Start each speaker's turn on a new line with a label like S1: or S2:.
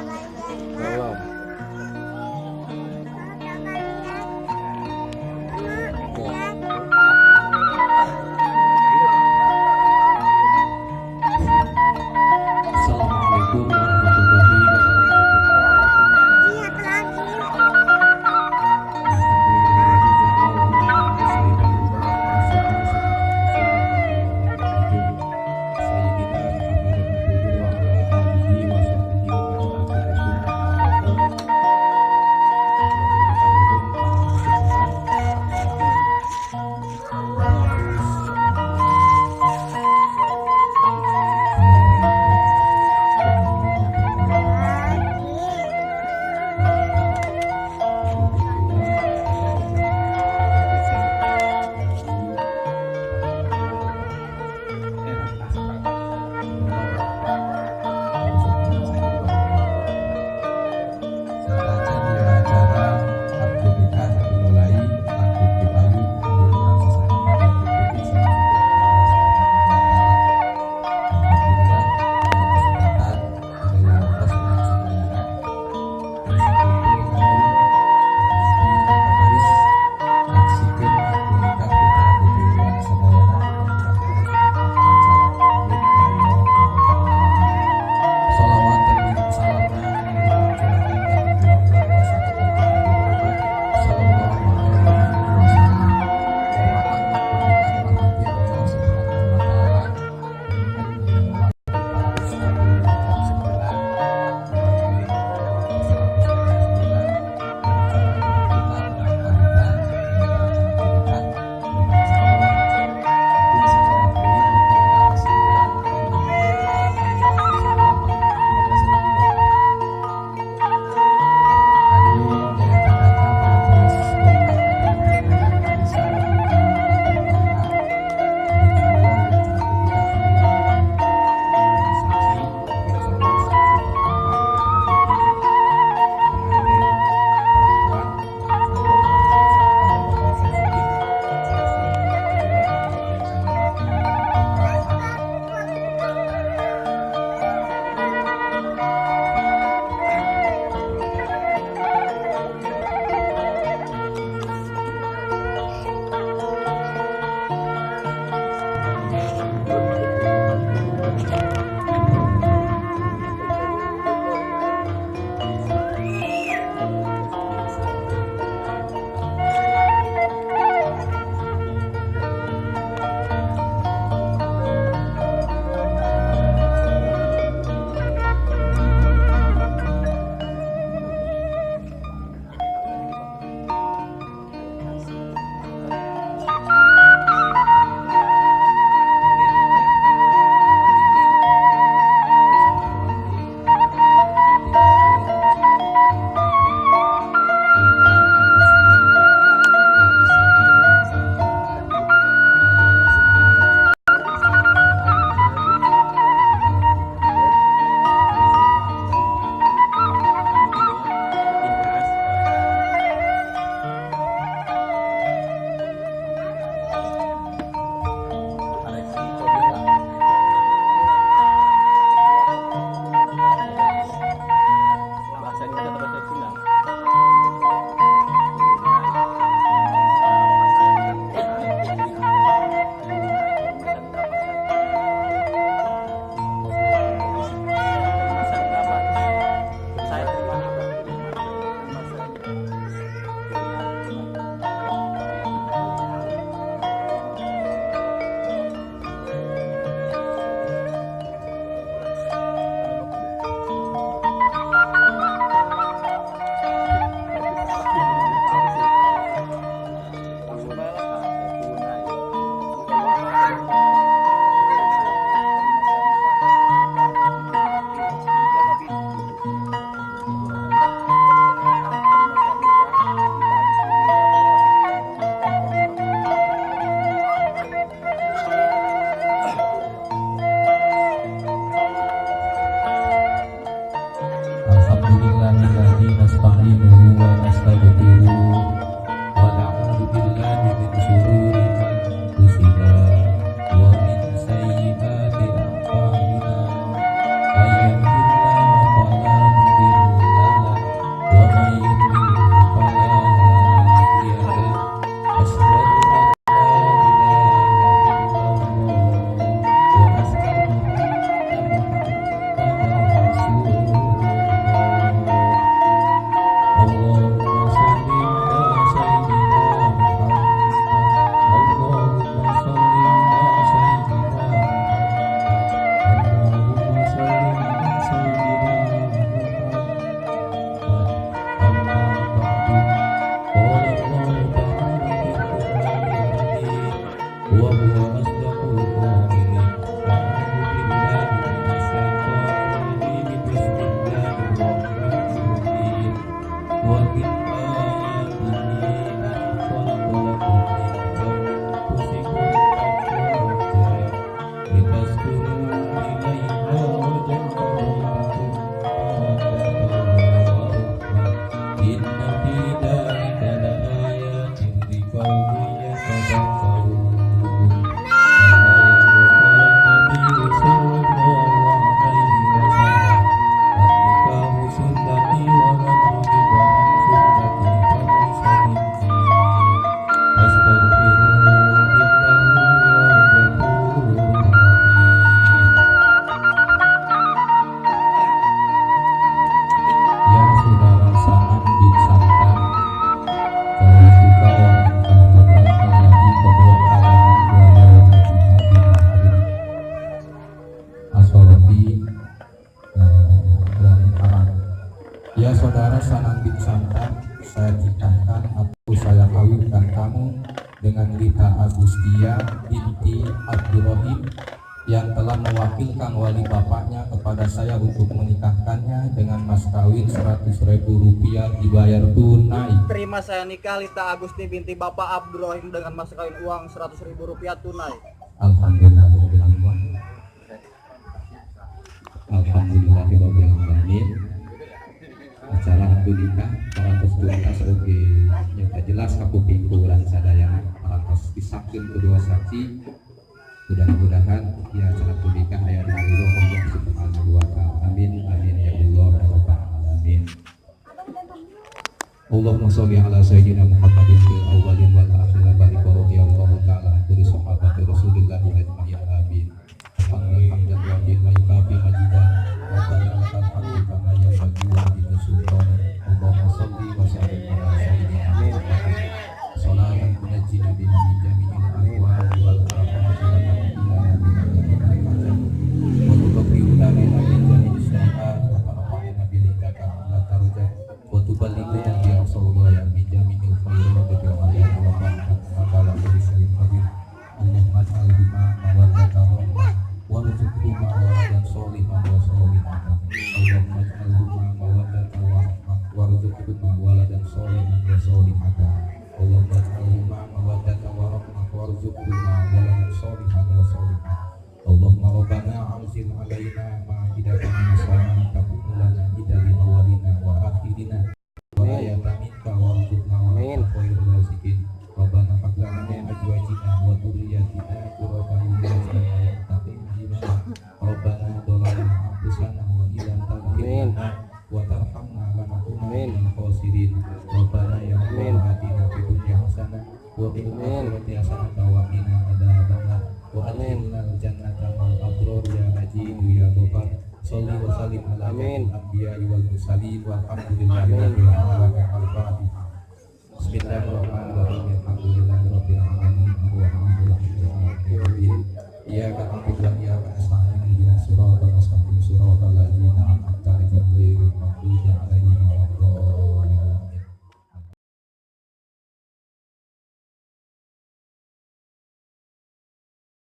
S1: Belum. Assalamualaikum warahmatullahi Ya saudara Sanandik Santan, saya nikahkan atau saya kawinkan kamu dengan Rita Agustia binti Abdurrahim yang telah mewakilkan wali bapaknya kepada saya untuk menikahkannya dengan mas kawin Rp100.000 dibayar tunai.
S2: Terima saya nikah Rita Agusti binti Bapak Abdurrahim dengan mas kawin uang Rp100.000 tunai.
S1: Alhamdulillahirobbilalamin. Alhamdulillahirobbilalamin. Acara akad nikah parantos tuntas oge nyata jelas kapuping kurang sadayana parantos disakeun kedua saksi. Mudah-mudahan ya acara akad nikah aya ridho Allah Subhanahu wa taala. Amin amin ya Allah rabbal alamin. Allahumma sholli ala sayyidina Muhammadin fil awwalin wal akhirin barik radhiyallahu ta'ala an sahabati Rasulillah ajma'in amin. Alhamdulillah wa bihi yukafi majidan wa ta'ala alhamdu kama yanbaghi wa bi sultan. Allahumma sholli wa sallim ala sayyidina Muhammadin sholatan tunajjina biha min jami'il ahwali wal afati wa nahdina wa tuqina min jami'is sayyi'at wa tarfa'na bi lidaka la tarja wa tuballighuna bi rasulillah ya min jami'il khairat wa hayati wa barakatuh ala kulli shay'in qadir. Allahumma ij'al bima mawaddata wa rizqina waladan sholihan wa sholihatan. Allahumma ij'al bima mawaddata wa rizqina waladan sholihan wa sholihatan. Allahumma ij'al bima mawaddata wa rizqina waladan sholihan wa sholihatan. Allahumma rabbana anzil alaina ma'idatan minas samaa'i takunu lana idalil awwalina wa akhirina wa ayatan minka warzuqna wa khairul raziqin. Rabbana hab lana min azwajina wa dhurriyyatina qurrata a'yun Rabbana dzalamna anfusana wa illam taghfir lana wa tarhamna lanakunanna minal khasirin. Rabbana ya Allah atina fid dunya hasanah wa fil akhirati hasanah wa qina adzabannar wa adkhilna al-jannata ma'al abrar ya Aziz ya Ghaffar. Shalli wa sallim ala al-anbiya'i wal mursalin walhamdulillahi rabbil alamin. Al-Fatihah. Bismillahirrahmanirrahim. Alhamdulillahirabbil alamin. Ar-Rahmanirrahim. Iyyaka na'budu wa iyyaka nasta'in. Ihdinas siratal mustaqim. Siratal ladzina an'amta 'alaihim ghairil maghdubi 'alaihim